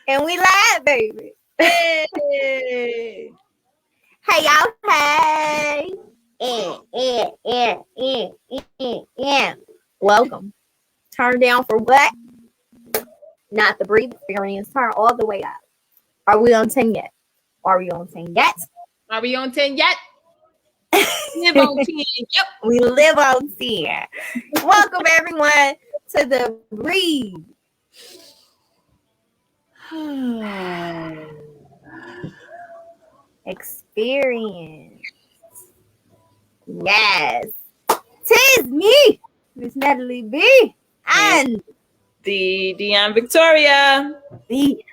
And we live, baby. Hey. Hey, y'all. Hey. Welcome. Turn down for what? Not the breathe experience. Turn all the way up. Are we on 10 yet? Are we on 10 yet? Are we on 10 yet? Live on 10. Yep. We live on 10. Welcome, everyone, to the breathe experience. Yes. Tis me, Miss Natalie B. And the Dion Victoria. the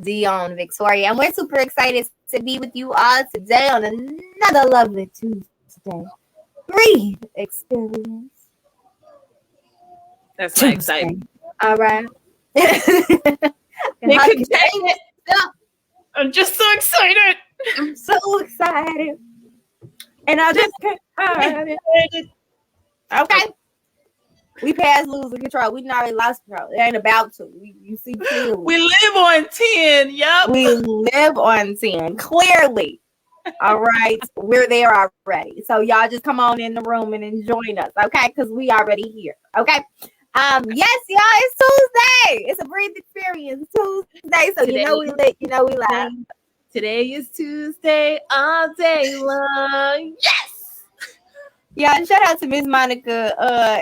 Dion Victoria. And we're super excited to be with you all today on another lovely Tuesday. Breathe experience. That's my excitement. All right. I'm just so excited. I'm so excited. And I just can't hide it. Okay. We passed losing control. We not already lost control. It ain't about to. You see clearly. We live on 10. Yep. We live on 10. Clearly. All right. We're there already. So y'all just come on in the room and join us. Okay. Because we already here. Okay. Yes, y'all, it's Tuesday. It's a breathe experience Tuesday. So today, you know we lit, you know we live. Today is Tuesday all day long. Yes. Yeah, shout out to Miss Monica.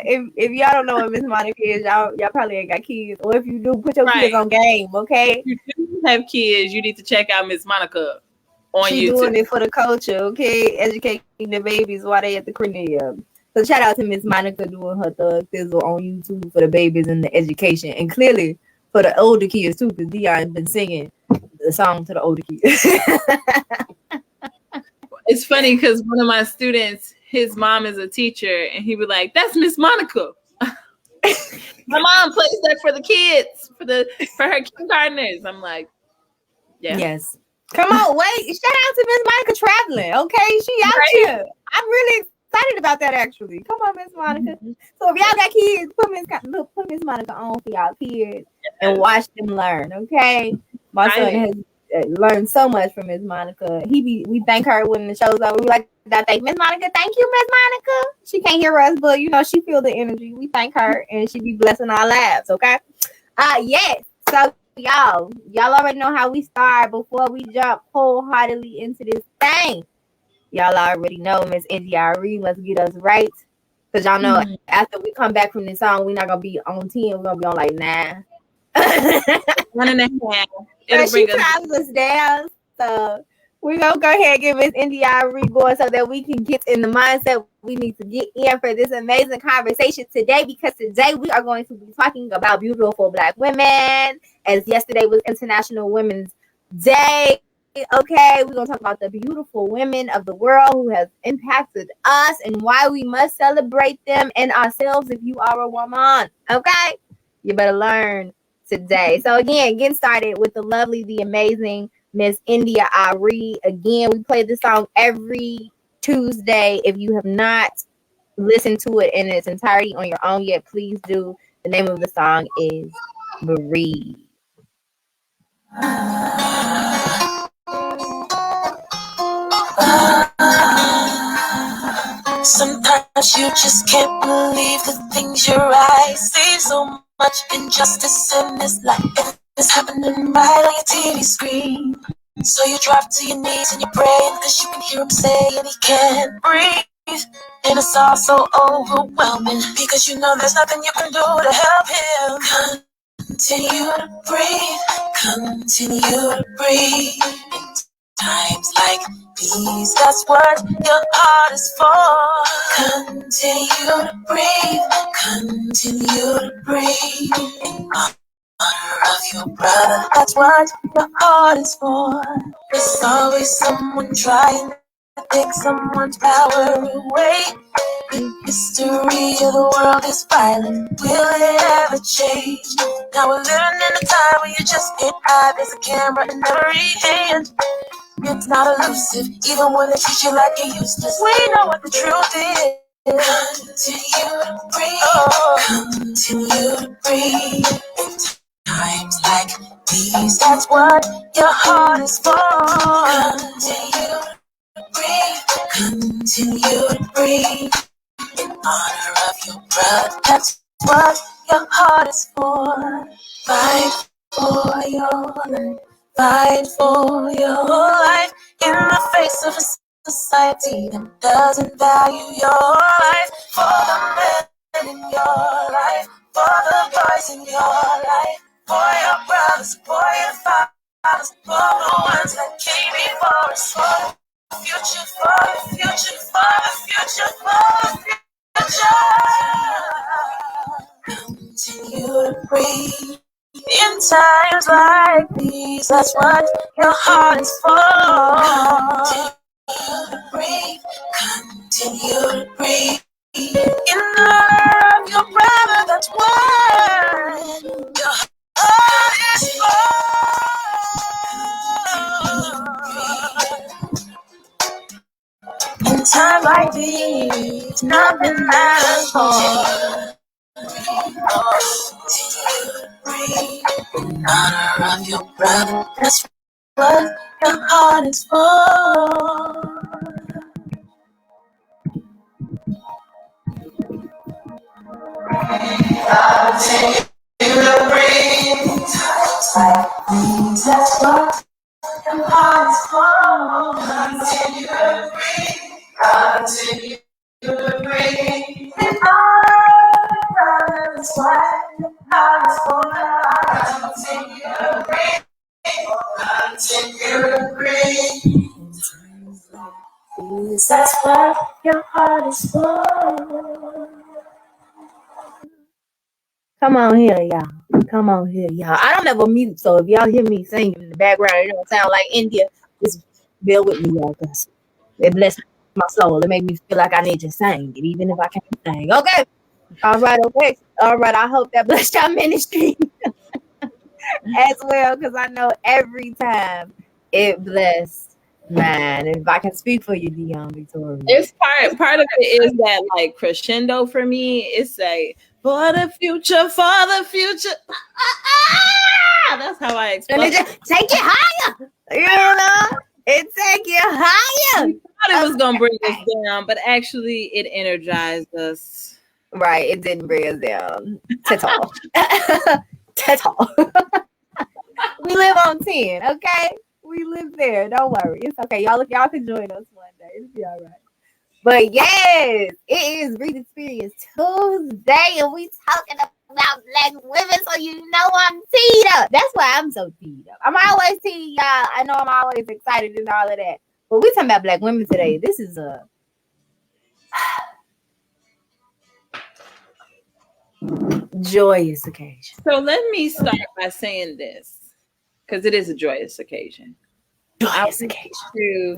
If y'all don't know what Miss Monica is, y'all probably ain't got kids. Or if you do, put your kids on game, okay? If you do have kids, you need to check out Miss Monica on YouTube. YouTube. Doing it for the culture, okay? Educating the babies while they at the cranium. So shout out to Miss Monica doing her thug thizzle on YouTube for the babies and the education. And clearly for the older kids too, because Dion been singing the song to the older kids. It's funny because one of my students, his mom is a teacher, and he was like, "That's Miss Monica." My mom plays that for the kids, for her kindergartners. I'm like, yeah. Yes. Come on, wait. Shout out to Miss Monica traveling. Okay, she out here. I'm really excited about that actually. Come on, Miss Monica. Mm-hmm. So if y'all got kids, put Miss Monica on for y'all kids and watch them learn. Okay. My son has learned so much from Miss Monica. We thank her when the show's over. We like that. Thank Miss Monica. Thank you, Miss Monica. She can't hear us, but you know she feel the energy. We thank her, and she be blessing our lives. Okay. Yes. So y'all already know how we start. Before we jump wholeheartedly into this thing, y'all already know Miss NDRE must get us right. Because y'all know after we come back from this song, we're not going to be on 10. We're going to be on like 9. 1.5. But she calms us down. So we're going to go ahead and give Miss NDRE going so that we can get in the mindset we need to get in for this amazing conversation today. Because today we are going to be talking about beautiful Black women. As yesterday was International Women's Day. Okay, we're going to talk about the beautiful women of the world who have impacted us and why we must celebrate them and ourselves if you are a woman. Okay, you better learn today. So again, getting started with the lovely, the amazing Miss India Ari. Again, we play this song every Tuesday. If you have not listened to it in its entirety on your own yet, please do. The name of the song is Breathe. Sometimes you just can't believe the things your eyes see. So much injustice in this life. It's happening right on your TV screen. So you drop to your knees and you pray, because you can hear him saying he can't breathe. And it's all so overwhelming, because you know there's nothing you can do to help him. Continue to breathe. Continue to breathe. In times like these, that's what your heart is for. Continue to breathe. Continue to breathe. In honor of your brother, that's what your heart is for. There's always someone trying to take someone's power away. The history of the world is violent. Will it ever change? Now we're living in a time where you just can't hide. There's a camera in every hand. It's not elusive, even when they treat you like you're useless. We know what the truth is. Continue to breathe. Oh. Continue to breathe. In times like peace. That's what your heart is for. Continue to breathe in honor of your brother. That's what your heart is for. Fight for your life. Fight for your life in the face of a society that doesn't value your life. For the men in your life, for the boys in your life, for your brothers, for your fathers, for the ones that came before us, for the future, for the future, for the future, for the future. Continue to breathe. In times like these, that's what your heart is for. Continue to breathe, continue to breathe. In honor of your brother, that's what your heart is for. In times like these, nothing matters more. Breathe in honor of your brother. That's what your heart is for. Continue to breathe. Times like these, that's what your heart is for. Continue to breathe. Continue to breathe. In honor of your brother. That's what your heart is for. Continue to breathe. Continue to breathe. That's what your heart is for. Come on here, y'all. Come on here, y'all. I don't ever mute, so if y'all hear me singing in the background, it don't sound like India. Just bear with me, y'all, because it blessed my soul. It made me feel like I need to sing it, even if I can't sing. Okay. All right, okay. All right. I hope that blessed your ministry as well, because I know every time it blessed mine. And if I can speak for you, Dion Victoria. It's part of it is that like crescendo for me. It's like for the future, for the future. That's how I explain. And it just take you higher. You know? It take you higher. We thought it was gonna bring us down, but actually it energized us. Right, it didn't bring us down. T-tall. T-tall. We live on 10, okay? We live there. Don't worry. It's okay. Y'all can join us one day. It'll be all right. But yes, it is Breathe Experience Tuesday, and we talking about Black women, so you know I'm teed up. That's why I'm so teed up. I'm always teed, y'all. I know I'm always excited and all of that. But we talking about Black women today. This is a joyous occasion. So let me start by saying this, because it is a joyous occasion. Joyous occasion.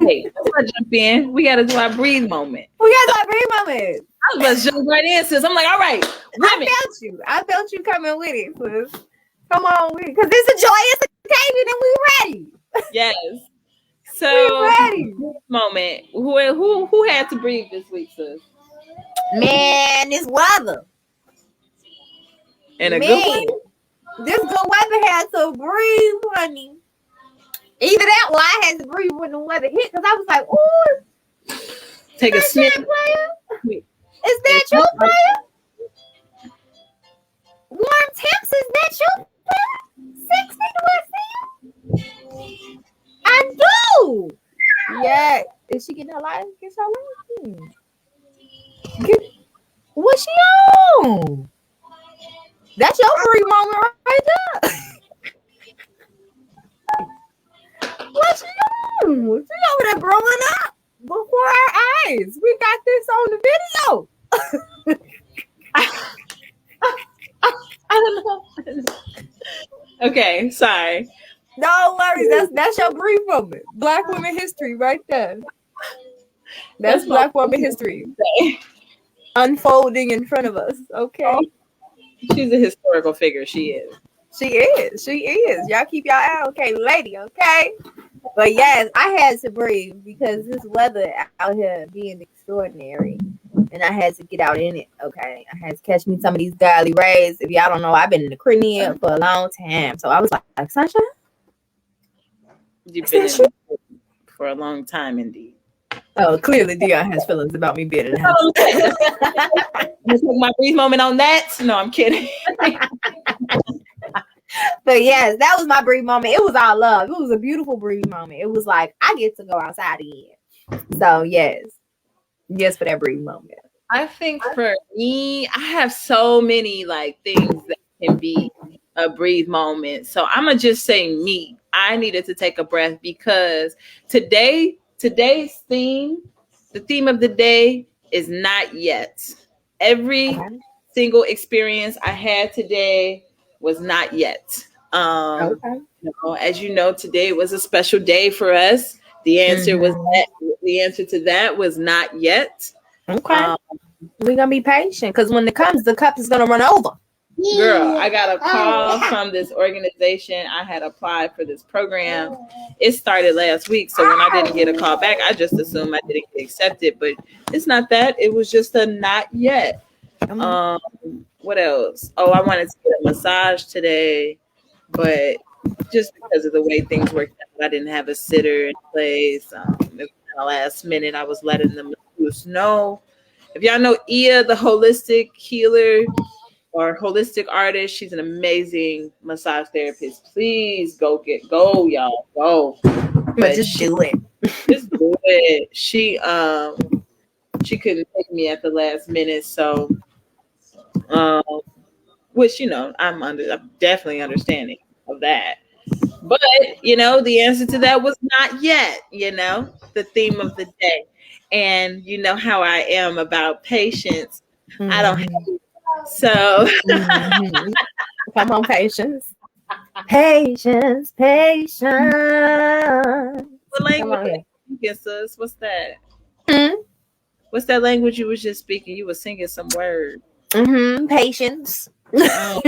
Hey, let's jump in. We got to do our breathe moment. We got to do our breathe moment. I was about to jump right in, sis. I'm like, all right, women. I felt you coming with it, sis. Come on with it, because it's a joyous occasion and we ready. Yes. So we ready. Moment. Who had to breathe this week, sis? Man, this weather. And a good one. This good weather had to breathe, honey. Either that or I had to breathe when the weather hit, because I was like, ooh. Take a sniff. Is that your player? Warm temps, is that your player? 60 to I do. Yeah. Is she getting her life? Get her life? What's she on? That's your free moment right there. What's she on? She over there growing up before our eyes. We got this on the video. I don't know. Okay, sorry. No worries. That's your brief moment. Black women history right there. That's Black woman history unfolding in front of us. Okay. She's a historical figure. She is. She is. Y'all keep y'all eye, okay, lady, okay? But yes, I had to breathe because this weather out here being extraordinary. and I had to get out in it. Okay, I had to catch me some of these godly rays. If y'all don't know, I've been in the Caribbean for a long time, so I was like Sunshine. You've been in for a long time, indeed. Oh, clearly Dion has feelings about me being in the house. I'm gonna take my brief moment on that. No, I'm kidding. But yes, that was my brief moment. It was all love. It was a beautiful brief moment. It was like I get to go outside again. So yes for that brief moment. I think for me, I have so many like things that can be a brief moment. So I'm gonna just say me. I needed to take a breath because today's theme, the theme of the day is not yet. Every single experience I had today was not yet. As you know, today was a special day for us. The answer was that. The answer to that was not yet. Okay. We're gonna be patient because when it comes, the cup is gonna run over. Girl, I got a call from this organization. I had applied for this program. It started last week, so when I didn't get a call back, I just assumed I didn't get accepted. But it's not that. It was just a not yet. What else? Oh, I wanted to get a massage today, but just because of the way things worked out, I didn't have a sitter in place. It was the last minute. I was letting the masseuse know. If y'all know Ia, the holistic healer or holistic artist, she's an amazing massage therapist. Please go, y'all, go. But just do it. Just do it. She couldn't take me at the last minute, so which I'm definitely understanding of that. But the answer to that was not yet. The theme of the day, and you know how I am about patience. I don't have it. So come on, patience. Patience. What language? Yes, sis. What's that? What's that language you was just speaking? You were singing some word. Patience. But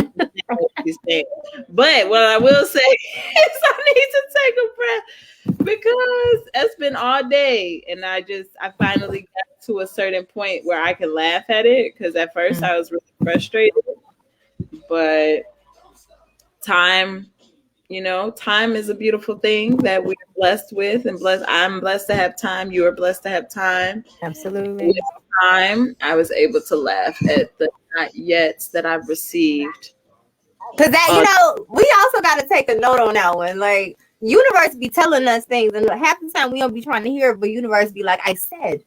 what I will say is I need to take a breath because it's been all day, and I finally got to a certain point where I can laugh at it because at first I was really frustrated. But time is a beautiful thing that we're blessed with, and I'm blessed to have time. You are blessed to have time. Absolutely. With time, I was able to laugh at the not yet that I've received. Because that, we also got to take a note on that one. Like, universe be telling us things, and half the time we don't be trying to hear it, but universe be like, I said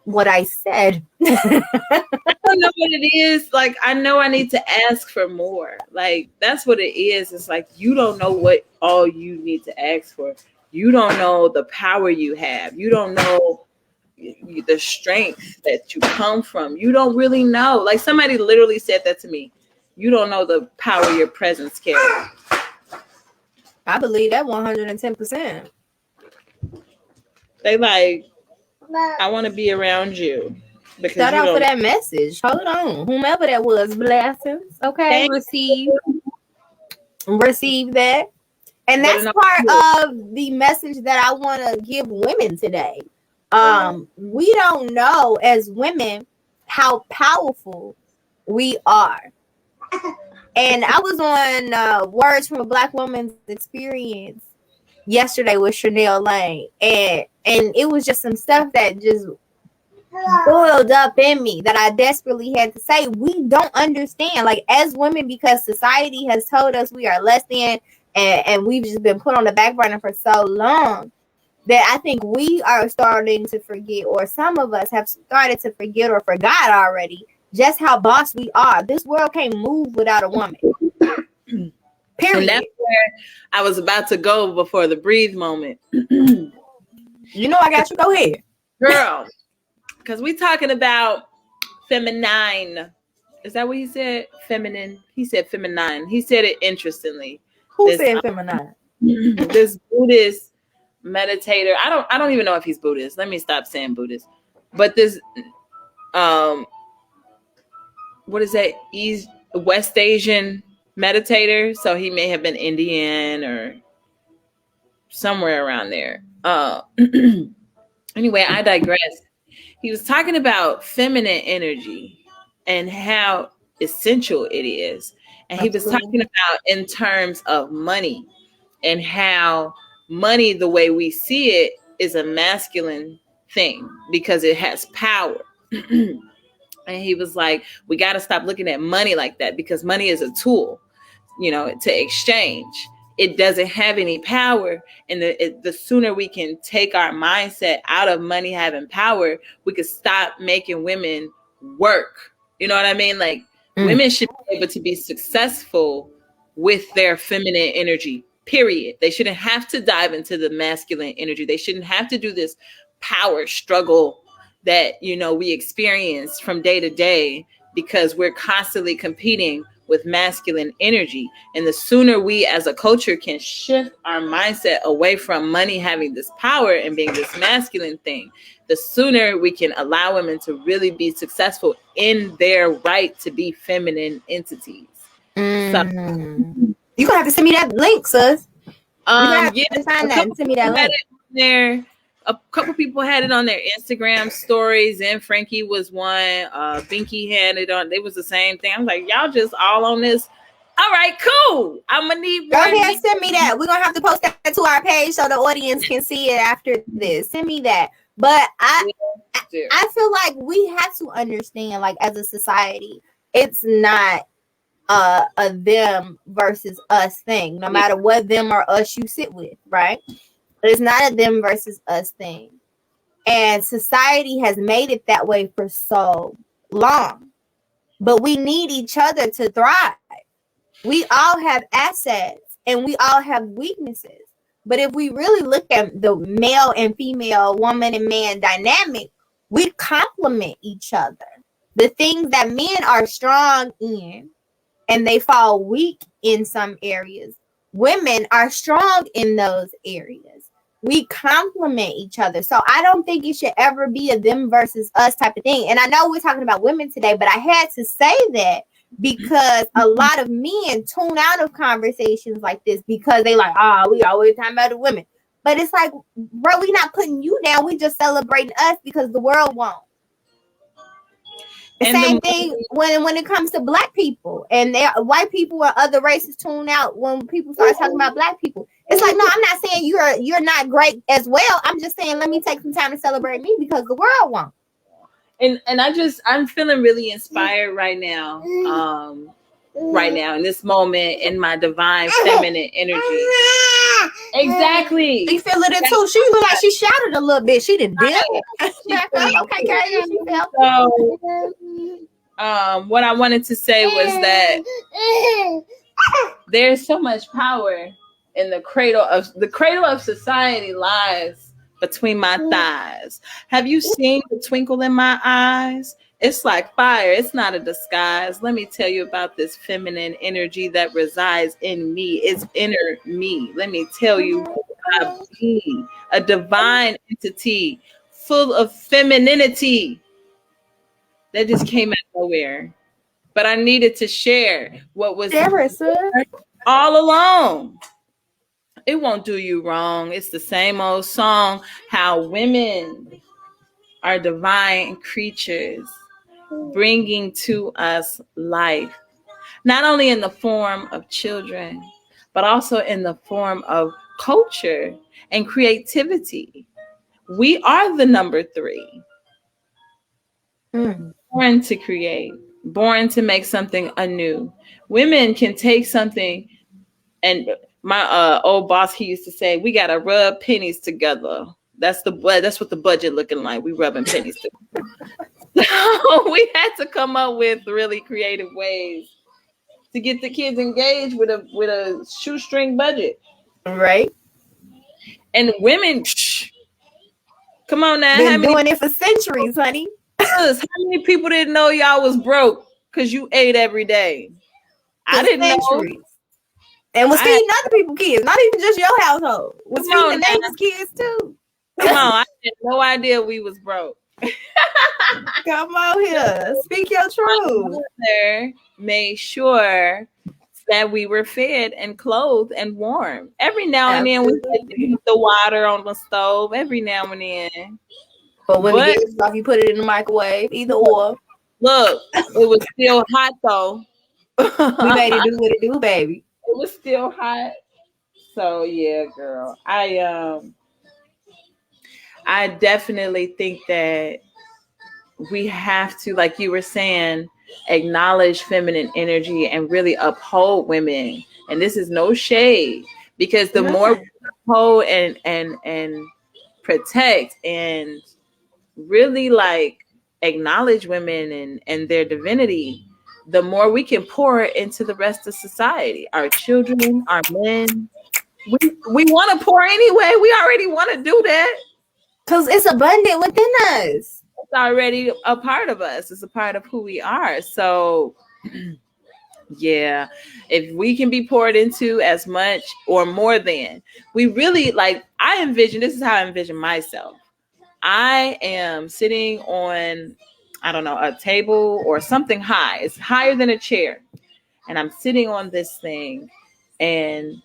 what I said. I don't know what it is. Like, I know I need to ask for more. Like, that's what it is. It's like, you don't know what all you need to ask for. You don't know the power you have. You don't know the strength that you come from. You don't really know. Like, somebody literally said that to me. You don't know the power your presence carries. I believe that 110%. They like, I want to be around you. Shout out for that message. Hold on. Whomever that was, blessings. Okay. Receive that. And that's part of the message that I want to give women today. We don't know as women how powerful we are. And I was on Words from a Black Woman's Experience yesterday with Chanel Lane, and it was just some stuff that just boiled up in me that I desperately had to say. We don't understand, like, as women, because society has told us we are less than, and we've just been put on the back burner for so long, that I think we are starting to forget, or some of us have started to forget or forgot already, just how boss we are. This world can't move without a woman. Period. And that's where I was about to go before the breathe moment. You know I got you. Go ahead. Girl, because we talking about feminine. Is that what he said? Feminine. He said feminine. He said it interestingly. Who said feminine? This Buddhist meditator. I don't even know if he's Buddhist. Let me stop saying Buddhist. But this what is that? West Asian meditator. So he may have been Indian or somewhere around there. Anyway, I digress. he was talking about feminine energy and how essential it is. And he was Absolutely. talking about in terms of money and how money, the way we see it, is a masculine thing because it has power. And he was like, we got to stop looking at money like that because money is a tool, to exchange. It doesn't have any power. And the sooner we can take our mindset out of money having power, we could stop making women work. You know what I mean? Like, women should be able to be successful with their feminine energy, period. They shouldn't have to dive into the masculine energy. They shouldn't have to do this power struggle that we experience from day to day because we're constantly competing with masculine energy. And the sooner we as a culture can shift our mindset away from money having this power and being this masculine thing, the sooner we can allow women to really be successful in their right to be feminine entities. So, You're gonna have to send me that link, sis. yeah, to find that and send me that link. There, a couple people had it on their Instagram stories, and Frankie was one. Binky had it on. It was the same thing. I'm like, y'all just all on this. All right, cool. I'm gonna need. Go ahead, send me that. We're gonna have to post that to our page so the audience can see it after this. Send me that. But I feel like we have to understand, like, as a society, it's not a them versus us thing. No matter what them or us you sit with, right? It's not a them versus us thing. And society has made it that way for so long. But we need each other to thrive. We all have assets and we all have weaknesses. But if we really look at the male and female, woman and man dynamic, we complement each other. The things that men are strong in and they fall weak in some areas, women are strong in those areas. We complement each other. So I don't think it should ever be a them versus us type of thing. And I know we're talking about women today, but I had to say that because a lot of men tune out of conversations like this because they like, we always talking about the women. But it's like, bro, we not putting you down. We just celebrating us because the world won't. The same thing when it comes to black people and white people or other races tune out when people start talking about black people. It's like, no, I'm not saying you're not great as well. I'm just saying let me take some time to celebrate me because the world won't. And I'm feeling really inspired right now. Right now in this moment in my divine feminine energy. Exactly. She feeling it too. She looked like she shouted a little bit. She didn't dip. Okay, Carrie. She felt. So, what I wanted to say was that there's so much power in the cradle of society lies between my thighs. Have you seen the twinkle in my eyes? It's like fire. It's not a disguise. Let me tell you about this feminine energy that resides in me. It's inner me. Let me tell you who I be. A divine entity full of femininity that just came out of nowhere. But I needed to share what was all along. It won't do you wrong. It's the same old song, how women are divine creatures bringing to us life, not only in the form of children, but also in the form of culture and creativity. We are the number 3. Born to create, born to make something anew. Women can take something, and my old boss, he used to say, we got to rub pennies together. That's what the budget looking like. We rubbing pennies together. So we had to come up with really creative ways to get the kids engaged with a shoestring budget. Right. And women, come on now. Been doing it for centuries, honey. How many people didn't know y'all was broke because you ate every day? I didn't know. And was feeding other people's kids, not even just your household. Was feeding the neighbors' kids too. Come on, I had no idea we was broke. Come on here, speak your truth. My mother made sure that we were fed and clothed and warm. Every now and then we put the water on the stove. Every now and then. But when it But gets off, you put it in the microwave. Either or. look, it was still hot though. We made it It do what it do, baby. was still hot. So yeah, girl. I definitely think that we have to, like you were saying, acknowledge feminine energy and really uphold women. And this is no shade, because the more None. we uphold and protect and really like acknowledge women and their divinity, the more we can pour into the rest of society, our children, our men. We want to pour anyway. We already want to do that. Because it's abundant within us. It's already a part of us. It's a part of who we are. So yeah, if we can be poured into as much or more than, we really like, I envision, this is how I envision myself. I am sitting on, I don't know, a table or something high. It's higher than a chair. And I'm sitting on this thing, and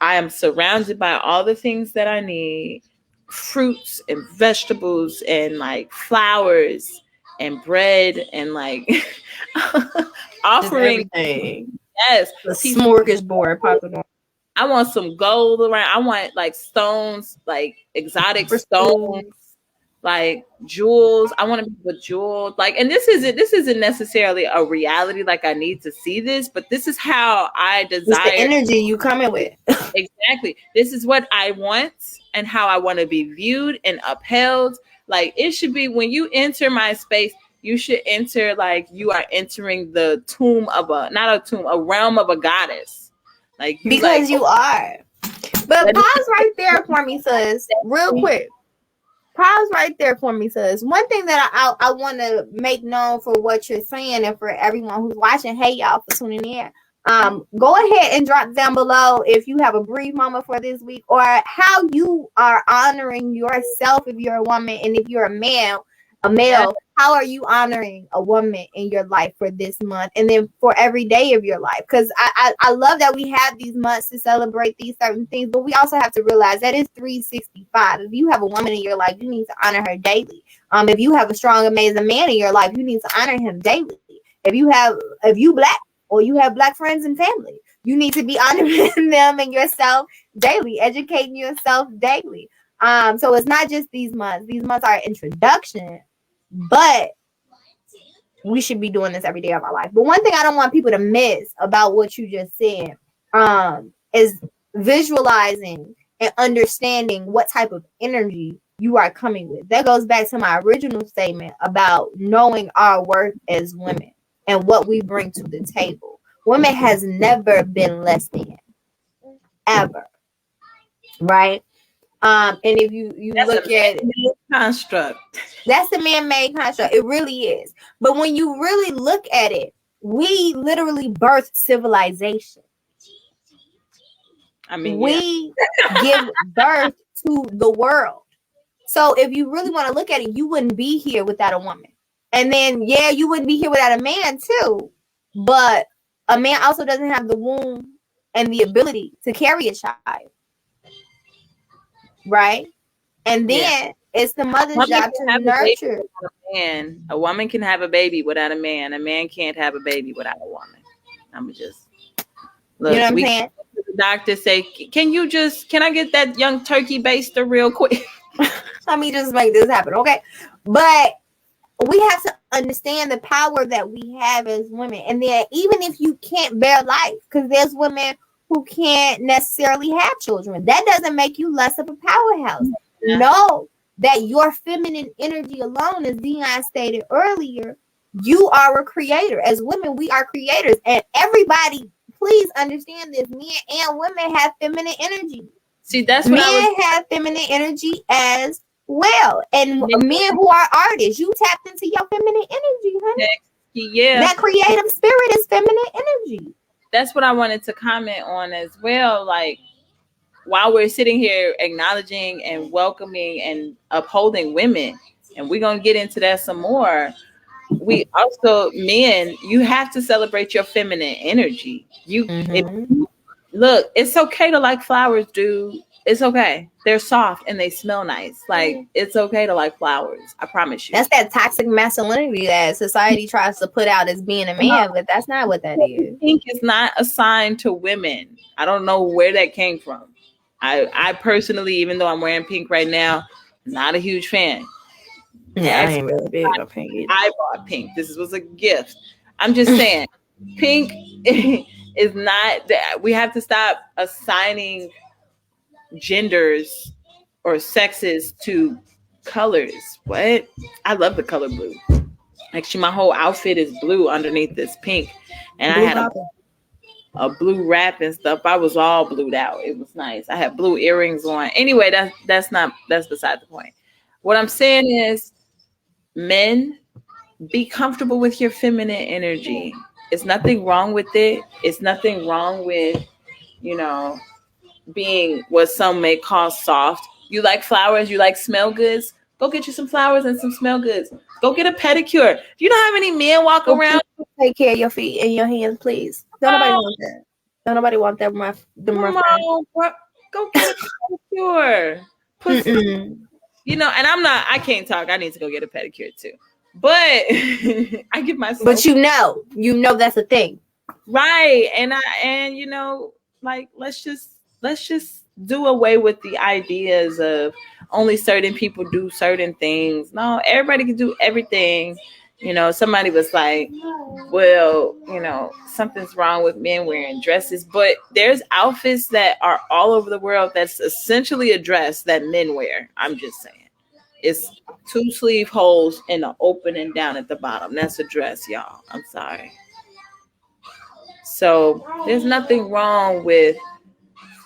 I am surrounded by all the things that I need, fruits and vegetables and like flowers and bread and like Just offering. everything. Yes. The smorgasbord popping on. I want some gold around. I want like stones, like exotic stones, Crystals. like jewels. I want to be bejeweled. Like, and this isn't necessarily a reality. Like I need to see this, but this is how I It's the desire. energy you coming with. Exactly. This is what I want and how I want to be viewed and upheld. Like it should be, when you enter my space, you should enter like you are entering the tomb of a, not a tomb, a realm of a goddess. Like you like, Because you are. But pause right there for me, sis. Real quick. Pause right there for me, sis. One thing that I want to make known for what you're saying and for everyone who's watching, hey y'all for tuning in. Go ahead and drop down below if you have a brief moment for this week, or how you are honoring yourself if you're a woman, and if you're a male, how are you honoring a woman in your life for this month, and then for every day of your life? Because I love that we have these months to celebrate these certain things, but we also have to realize that it's 365. If you have a woman in your life, you need to honor her daily. If you have a strong, amazing man in your life, you need to honor him daily. If you black, or you have black friends and family, you need to be honoring them and yourself daily, educating yourself daily. So it's not just these months. These months are an introduction, but we should be doing this every day of our life. But one thing I don't want people to miss about what you just said, is visualizing and understanding what type of energy you are coming with. That goes back to my original statement about knowing our worth as women and what we bring to the table. Women has never been less than, ever, right? And if you that's look at construct. That's the man-made construct. It really is. But when you really look at it, we literally birthed civilization. I mean, we give birth to the world. So if you really want to look at it, you wouldn't be here without a woman. And then, yeah, you wouldn't be here without a man too. But a man also doesn't have the womb and the ability to carry a child. Right? And then it's the mother's job to nurture. A woman can have a baby without a man. A man can't have a baby without a woman. I'm just look. You know what I'm saying? The doctor say, can I get that young turkey baster real quick? Let me just make this happen, okay? But we have to understand the power that we have as women. And then even if you can't bear life, because there's women who can't necessarily have children, that doesn't make you less of a powerhouse. Yeah. Know that your feminine energy alone, as Dion stated earlier, you are a creator. As women, we are creators. And everybody, please understand this. Men and women have feminine energy. See, that's what men have feminine energy as well. And men who are artists, you tapped into your feminine energy, honey. Yeah. That creative spirit is feminine energy. That's what I wanted to comment on as well. Like, while we're sitting here acknowledging and welcoming and upholding women, and we're going to get into that some more, we also, men, you have to celebrate your feminine energy. Look, it's okay to like flowers, dude. It's okay. They're soft and they smell nice. Like, it's okay to like flowers. I promise you. That's that toxic masculinity that society tries to put out as being a man, but that's not what that is. Pink is not assigned to women. I don't know where that came from. I personally, even though I'm wearing pink right now, not a huge fan. Yeah, I ain't really big on pink either. I bought pink. This was a gift. I'm just saying, pink is not that. We have to stop assigning genders or sexes to colors. What? I love the color blue. Actually, my whole outfit is blue underneath this pink, and Blue I had a blue wrap and stuff. I was all blued out. It was nice. I had blue earrings on. Anyway, that's beside the point. What I'm saying is, men, be comfortable with your feminine energy. It's nothing wrong with it. It's nothing wrong with, being what some may call soft. You like flowers, you like smell goods. Go get you some flowers and some smell goods. Go get a pedicure. Do you know how many men walk around? Take care of your feet and your hands, please. Don't nobody want that. Don't nobody want that. Go get a pedicure. Put some, and I can't talk. I need to go get a pedicure too. But I give myself. But you know that's a thing, right? And like let's just do away with the ideas of only certain people do certain things. No, everybody can do everything. Somebody was like, well, something's wrong with men wearing dresses, but there's outfits that are all over the world that's essentially a dress that men wear. I'm just saying. It's 2 sleeve holes and an opening down at the bottom. That's a dress, y'all. I'm sorry. So there's nothing wrong with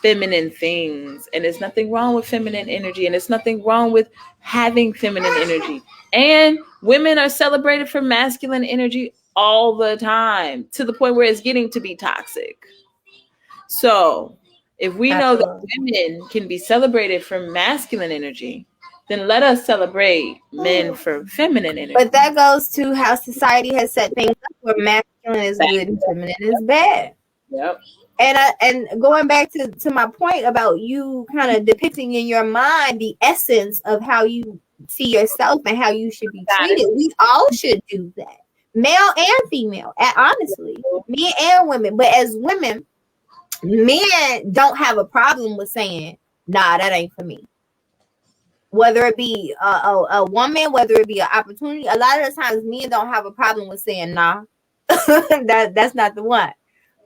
feminine things, and there's nothing wrong with feminine energy, and there's nothing wrong with having feminine energy. And women are celebrated for masculine energy all the time, to the point where it's getting to be toxic. So if we know that women can be celebrated for masculine energy, then let us celebrate men for feminine energy. But that goes to how society has set things up where masculine is good and feminine is bad. Yep. And going back to my point about you kind of depicting in your mind the essence of how you see yourself and how you should be treated. We all should do that, male and female, and honestly, men and women. But as women, men don't have a problem with saying, nah, that ain't for me. Whether it be a woman, whether it be an opportunity, a lot of the times men don't have a problem with saying, nah, that's not the one.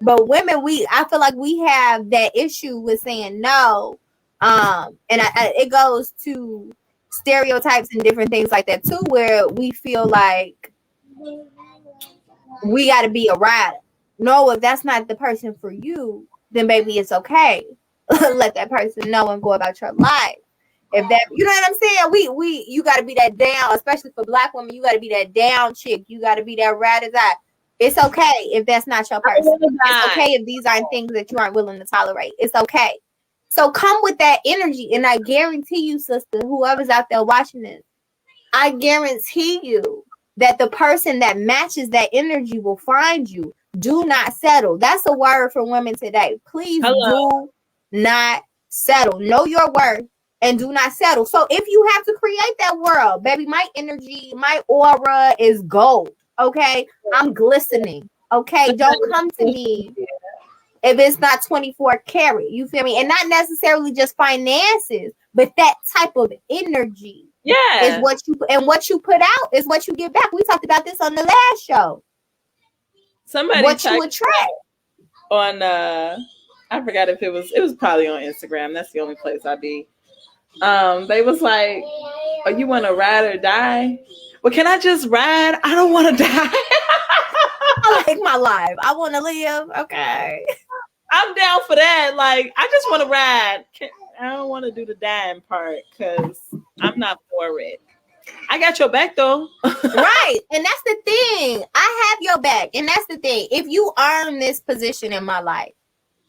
But women, I feel like we have that issue with saying no. And it goes to stereotypes and different things like that too, where we feel like we got to be a rider. No, if that's not the person for you, then baby, it's okay. Let that person know and go about your life. If that, you know what I'm saying? You got to be that down, especially for Black women. You got to be that down chick. You got to be that ride or die. It's okay if that's not your person. It's okay if these aren't things that you aren't willing to tolerate. It's okay. So come with that energy, and I guarantee you, sister, whoever's out there watching this, I guarantee you that the person that matches that energy will find you. Do not settle. That's a word for women today. Please do not settle. Know your worth and do not settle. So if you have to create that world, baby, my energy, my aura is gold. Okay, I'm glistening. Okay, don't come to me if it's not 24 karat. You feel me? And not necessarily just finances, but that type of energy. Yeah, is what you put out is what you get back. We talked about this on the last show. Somebody what you attract on I forgot if it was probably on Instagram. That's the only place I be. They was like, "Oh, you want to ride or die?" Well, can I just ride? I don't want to die. I like my life. I want to live. Okay. I'm down for that. Like, I just want to ride. I don't want to do the dying part because I'm not for it. I got your back though. Right. And that's the thing. I have your back. And that's the thing. If you earn this position in my life,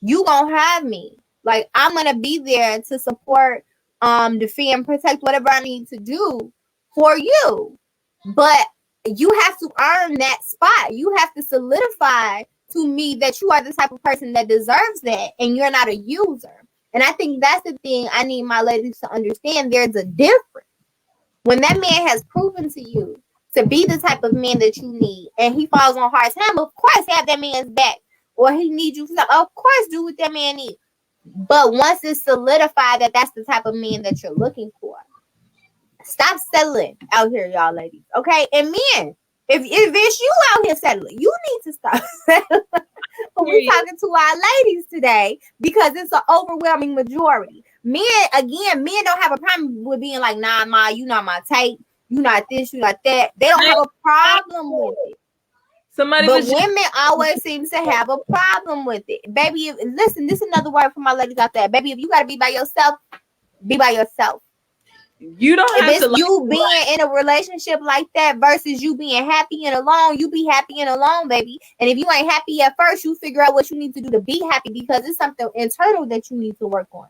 you gonna have me. Like, I'm gonna be there to support, defend, protect whatever I need to do for you. But you have to earn that spot. You have to solidify to me that you are the type of person that deserves that, and you're not a user. And I think that's the thing I need my ladies to understand. There's a difference. When that man has proven to you to be the type of man that you need, and he falls on hard time, of course have that man's back. Or he needs you for something, of course do what that man needs. But once it's solidified that that's the type of man that you're looking for, stop settling out here, y'all ladies. Okay? And men, if it's you out here settling, you need to stop settling. We're talking to our ladies today because it's an overwhelming majority. Men don't have a problem with being like, nah, ma, you not my type. You not this, you not that. They don't have a problem with it. But women always seem to have a problem with it. Baby, listen, this is another word for my ladies out there. Baby, if you got to be by yourself, be by yourself. You don't have to you being in a relationship like that versus you being happy and alone, you be happy and alone, baby. And if you ain't happy at first, you figure out what you need to do to be happy because it's something internal that you need to work on.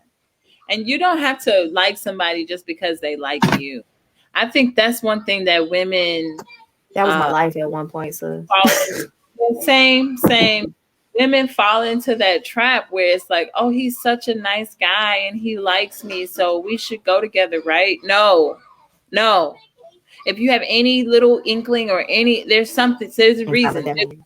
And you don't have to like somebody just because they like you. I think that's one thing that women... That was my life at one point, so. Same. Women fall into that trap where it's like, oh, he's such a nice guy and he likes me, so we should go together, right? No. If you have any little inkling or there's a reason.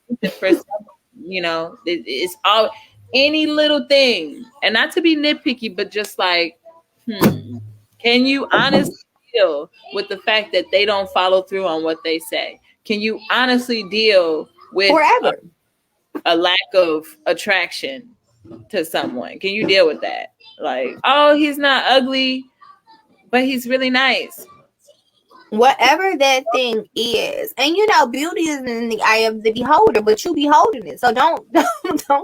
It's all any little thing. And not to be nitpicky, but just like, can you honestly deal with the fact that they don't follow through on what they say? Can you honestly deal with a lack of attraction to someone? Can you deal with that? Like, oh, he's not ugly, but he's really nice. Whatever that thing is. And beauty is in the eye of the beholder, but you beholding it. So don't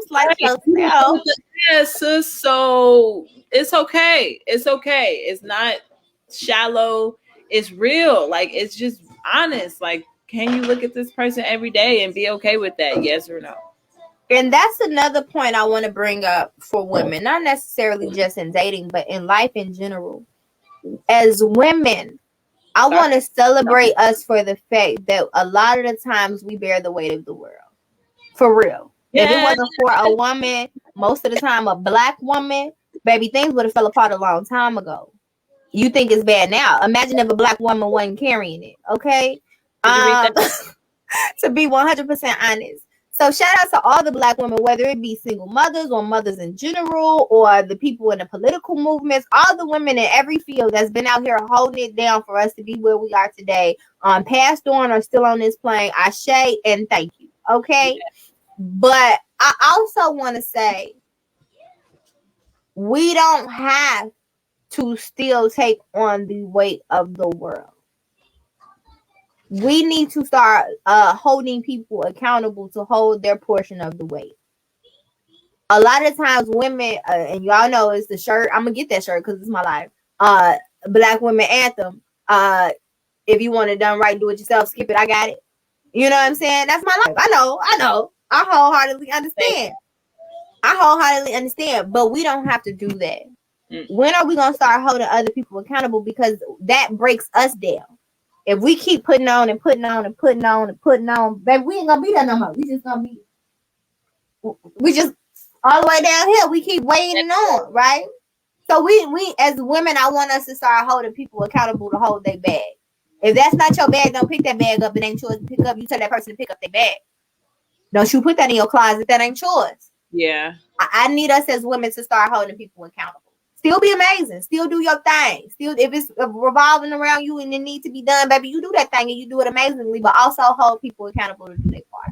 slice yourself. Yes, so it's okay. It's not shallow. It's real. Like, it's just honest. Like, can you look at this person every day and be okay with that? Yes or no? And that's another point I want to bring up for women, not necessarily just in dating, but in life in general. As women, I want to celebrate us for the fact that a lot of the times we bear the weight of the world. For real. If it wasn't for a woman, most of the time a black woman, baby, things would have fell apart a long time ago. You think it's bad now. Imagine if a black woman wasn't carrying it, okay? To be 100% honest. So shout out to all the black women, whether it be single mothers or mothers in general, or the people in the political movements, all the women in every field that's been out here holding it down for us to be where we are today, passed on or still on this plane. Ashe and thank you. Okay. Yeah. But I also want to say we don't have to still take on the weight of the world. We need to start holding people accountable to hold their portion of the weight. A lot of times women, and y'all know it's the shirt. I'm going to get that shirt because it's my life. Black Women Anthem. If you want it done right, do it yourself. Skip it. I got it. You know what I'm saying? That's my life. I know. I wholeheartedly understand. But we don't have to do that. When are we going to start holding other people accountable? Because that breaks us down. If we keep putting on, baby, we ain't gonna be there no more. We just all the way down here. We keep waiting on, right? So we as women, I want us to start holding people accountable to hold their bag. If that's not your bag, don't pick that bag up. It ain't yours to pick up. You tell that person to pick up their bag. Don't you put that in your closet. That ain't yours. Yeah. I need us as women to start holding people accountable. Still be amazing. Still do your thing. Still, if it's revolving around you and it needs to be done, baby, you do that thing and you do it amazingly. But also hold people accountable to do their part.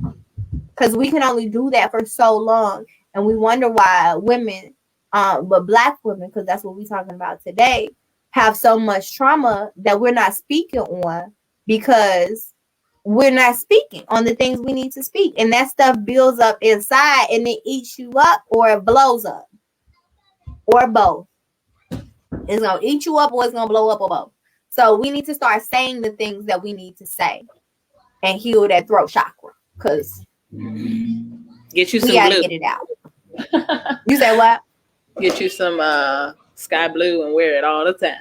Because we can only do that for so long. And we wonder why women, but black women, because that's what we're talking about today, have so much trauma that we're not speaking on because we're not speaking on the things we need to speak. And that stuff builds up inside and it eats you up or it blows up. Or both. It's going to eat you up or it's going to blow up or both. So we need to start saying the things that we need to say and heal that throat chakra. Because get you some we gotta blue. Get it out. You say what? Get you some sky blue and wear it all the time.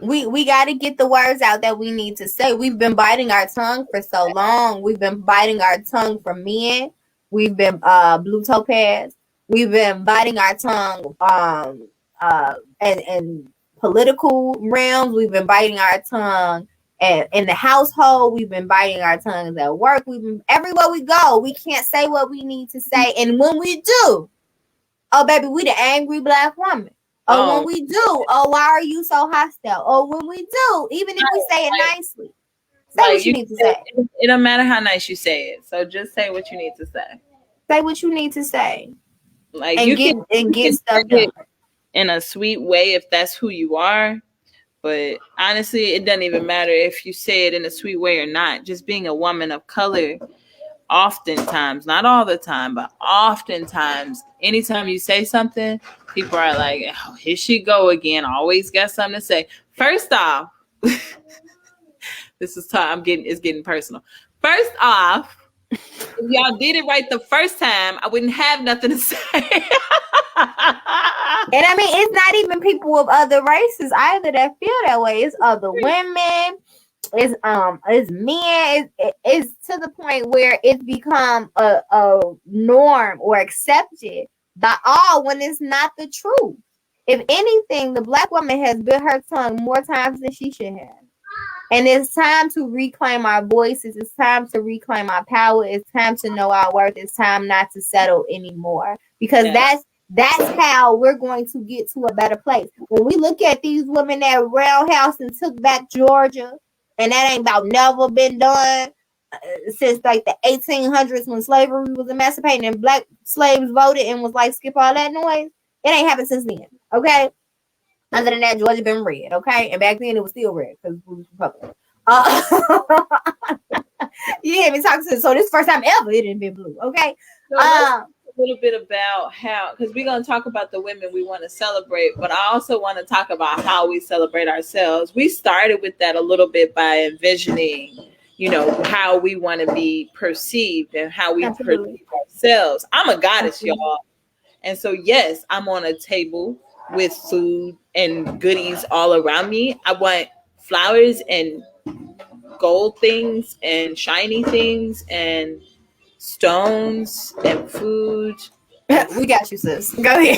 We got to get the words out that we need to say. We've been biting our tongue for so long. We've been biting our tongue for men. We've been blue topaz. We've been biting our tongue and political realms, we've been biting our tongue. And in the household, we've been biting our tongues at work. We've been everywhere we go. We can't say what we need to say. And when we do, oh baby, we the angry black woman. Or when we do, oh why are you so hostile? Or when we do, even if we say it nicely, say like what you need to say. It don't matter how nice you say it. So just say what you need to say. Say what you need to say. Like And get stuff done. In a sweet way if that's who you are. But honestly, it doesn't even matter if you say it in a sweet way or not. Just being a woman of color, oftentimes, not all the time, but oftentimes, anytime you say something, people are like, oh, here she go again. Always got something to say. First off, this is tough. It's getting personal. First off, if y'all did it right the first time, I wouldn't have nothing to say. And I mean, it's not even people of other races either that feel that way. It's other women. It's men. It's to the point where it's become a norm or accepted by all when it's not the truth. If anything, the black woman has bit her tongue more times than she should have. And it's time to reclaim our voices. It's time to reclaim our power. It's time to know our worth. It's time not to settle anymore. Because that's how we're going to get to a better place. When we look at these women that roundhouse and took back Georgia, and that ain't about never been done since like the 1800s when slavery was emancipating and black slaves voted and was like, skip all that noise. It ain't happened since then. Okay. Other than that, Georgia been red, okay? And back then it was still red because we was Republican. You hear me talking to, so this first time ever it didn't been blue, okay? So a little bit about how, because we're going to talk about the women we want to celebrate, but I also want to talk about how we celebrate ourselves. We started with that a little bit by envisioning, how we want to be perceived and how we perceive ourselves. I'm a goddess, y'all. And so, yes, I'm on a table with food and goodies all around me. I want flowers and gold things and shiny things and stones and food. We got you, sis. Go ahead.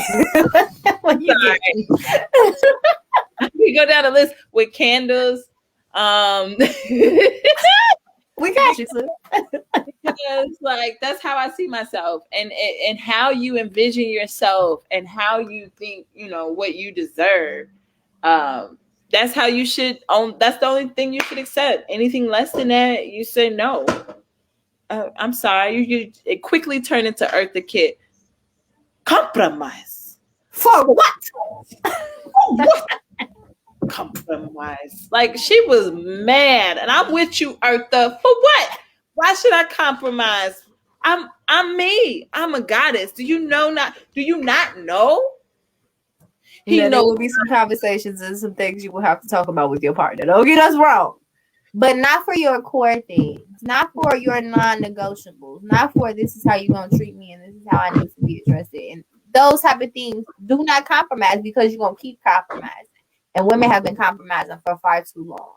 We go down the list with candles. We got you, sis. Because that's how I see myself, and how you envision yourself, and how you think what you deserve. That's how you should own. That's the only thing you should accept. Anything less than that, you say no. I'm sorry. It quickly turned into Eartha Kitt. Compromise for what? What? Compromise. Like she was mad, and I'm with you, Eartha. For what? Why should I compromise? I'm me. I'm a goddess. Do you not know? There will be some conversations and some things you will have to talk about with your partner. Don't get us wrong. But not for your core things. Not for your non-negotiables. Not for this is how you're going to treat me and this is how I need to be addressed. And those type of things, do not compromise because you're going to keep compromising. And women have been compromising for far too long.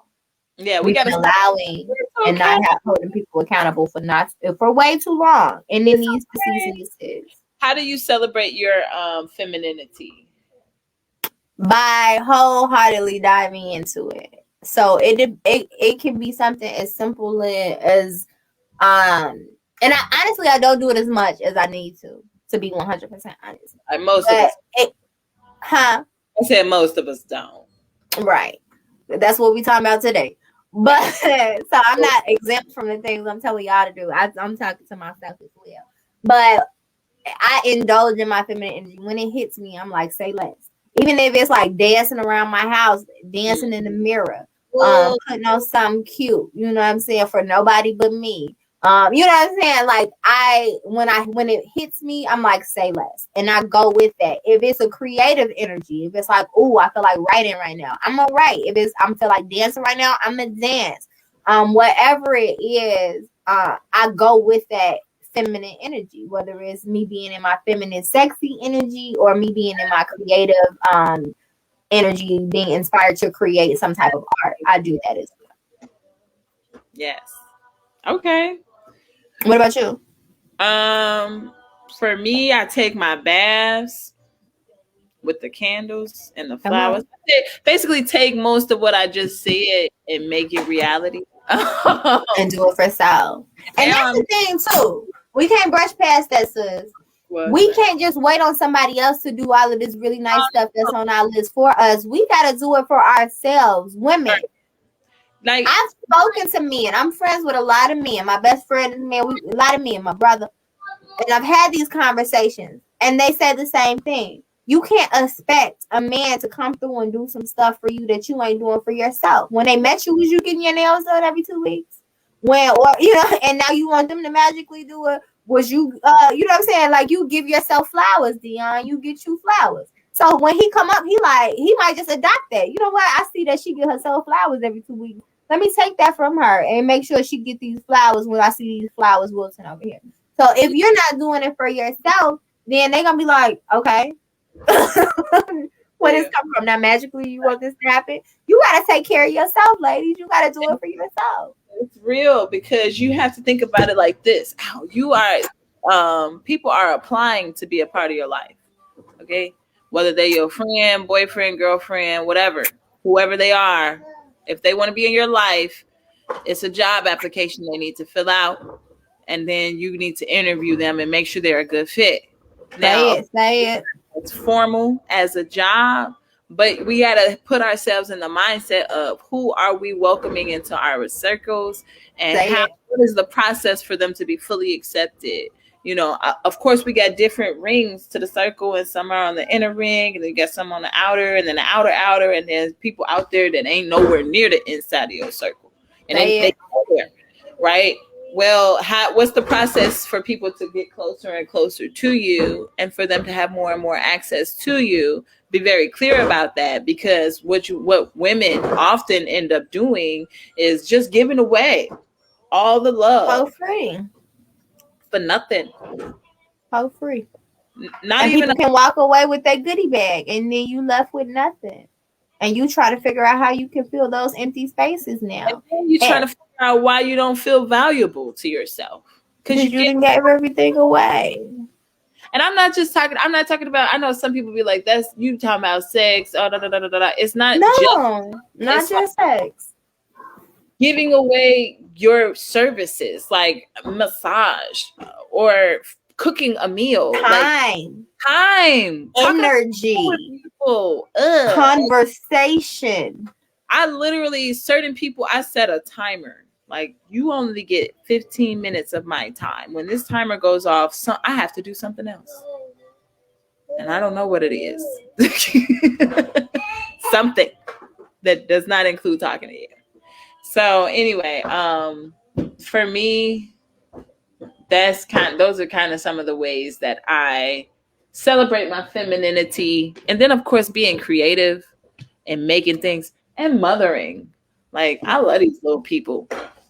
Yeah, we got to allowing and not holding people accountable for way too long. And it needs to cease and desist. How do you celebrate your femininity? By wholeheartedly diving into it. So it can be something as simple as and I don't do it as much as I need to be 100% honest. Most of us. I said most of us don't. Right. That's what we talking about today. But so I'm not exempt from the things I'm telling y'all to do. I'm talking to myself as well. But I indulge in my feminine energy. When it hits me, I'm like, say less. Even if it's like dancing around my house, dancing in the mirror, putting on something cute, you know what I'm saying, for nobody but me. You know what I'm saying? Like when it hits me, I'm like, say less. And I go with that. If it's a creative energy, if it's like, oh, I feel like writing right now, I'm gonna write. If I feel like dancing right now, I'm gonna dance. Whatever it is, I go with that feminine energy, whether it's me being in my feminine sexy energy or me being in my creative energy, being inspired to create some type of art. I do that as well. Yes. Okay. What about you? For me, I take my baths. with the candles and the flowers. Basically, take most of what I just said and make it reality. And do it for self. And that's the thing too. We can't brush past that, sis. We can't just wait on somebody else to do all of this really nice stuff that's on our list for us. We gotta do it for ourselves, women. Like, I've spoken to men. I'm friends with a lot of men. My best friend is man. A lot of men. My brother. And I've had these conversations, and they say the same thing. You can't expect a man to come through and do some stuff for you that you ain't doing for yourself. When they met you, was you getting your nails done every 2 weeks? And now you want them to magically do it. Was you, you know what I'm saying? Like, you give yourself flowers, Dion. You get you flowers. So when he come up, he might just adopt that. You know what? I see that she get herself flowers every 2 weeks. Let me take that from her and make sure she get these flowers when I see these flowers wilting over here. So if you're not doing it for yourself, then they're gonna be like, okay, where this come from? Now magically you want this to happen? You gotta take care of yourself, ladies. You gotta do it for yourself. It's real, because you have to think about it like this. You are, people are applying to be a part of your life. Okay, whether they're your friend, boyfriend, girlfriend, whatever, whoever they are, if they want to be in your life, it's a job application they need to fill out, and then you need to interview them and make sure they're a good fit. Now, say it. It's formal as a job, but we got to put ourselves in the mindset of who are we welcoming into our circles, and what is the process for them to be fully accepted. You know, of course, we got different rings to the circle, and some are on the inner ring, and then you got some on the outer, and then the outer, and there's people out there that ain't nowhere near the inside of your circle, and they go there, right? Well, what's the process for people to get closer and closer to you, and for them to have more and more access to you? Be very clear about that, because what women often end up doing is just giving away all the love for free. For nothing. For free. Not and even people can walk away with their goodie bag, and then you left with nothing. And you try to figure out how you can fill those empty spaces now. And you're trying to figure out why you don't feel valuable to yourself. Because you didn't give everything away. And I'm not talking about, I know some people be like, that's you talking about sex. Oh, It's not not just sex. Giving away your services, like massage or cooking a meal. Time. Energy. Conversation. I literally, certain people, I set a timer. Like, you only get 15 minutes of my time. When this timer goes off, I have to do something else. And I don't know what it is. Something that does not include talking to you. So anyway, for me, those are kind of some of the ways that I celebrate my femininity. And then, of course, being creative and making things and mothering. Like, I love these little people.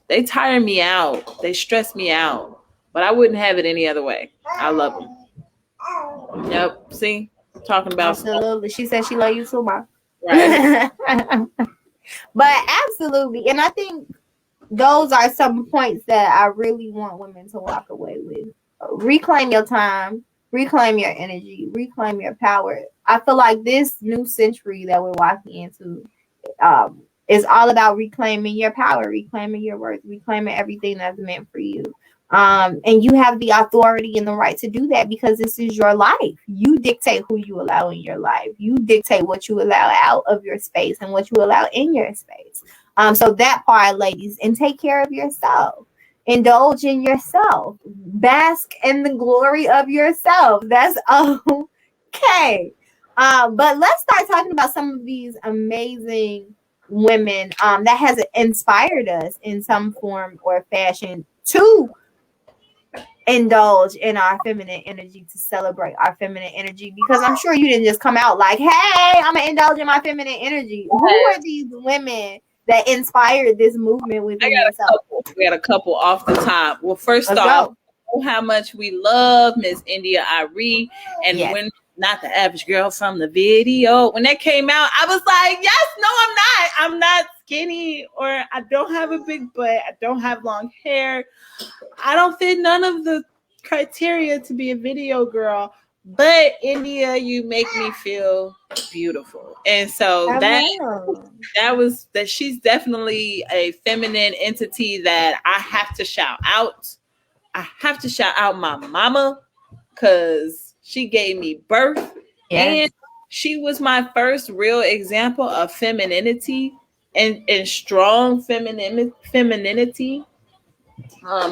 They tire me out. They stress me out. But I wouldn't have it any other way. I love them. Yep. See? Talking about absolutely. She said she love you too, Mom. Right. But absolutely. And I think those are some points that I really want women to walk away with. Reclaim your time. Reclaim your energy. Reclaim your power. I feel like this new century that we're walking into is all about reclaiming your power, reclaiming your worth, reclaiming everything that's meant for you. And you have the authority and the right to do that, because this is your life. You dictate who you allow in your life. You dictate what you allow out of your space and what you allow in your space. So that part, ladies, and take care of yourself. Indulge in yourself. Bask in the glory of yourself. That's okay. But let's start talking about some of these amazing women that has inspired us in some form or fashion to indulge in our feminine energy, to celebrate our feminine energy, because I'm sure you didn't just come out like, hey, I'm gonna indulge in my feminine energy. Who are these women that inspired this movement within yourself? We got a couple off the top. Well, first off, how much we love Miss India Ari, and when not the average girl from the video, when that came out, I was like, yes, no, I'm not skinny, or I don't have a big butt, I don't have long hair, I don't fit none of the criteria to be a video girl, but India, you make me feel beautiful. And so I that know. that was that she's definitely a feminine entity that I have to shout out. I have to shout out my mama because she gave me birth, Yes. and she was my first real example of femininity and strong femininity.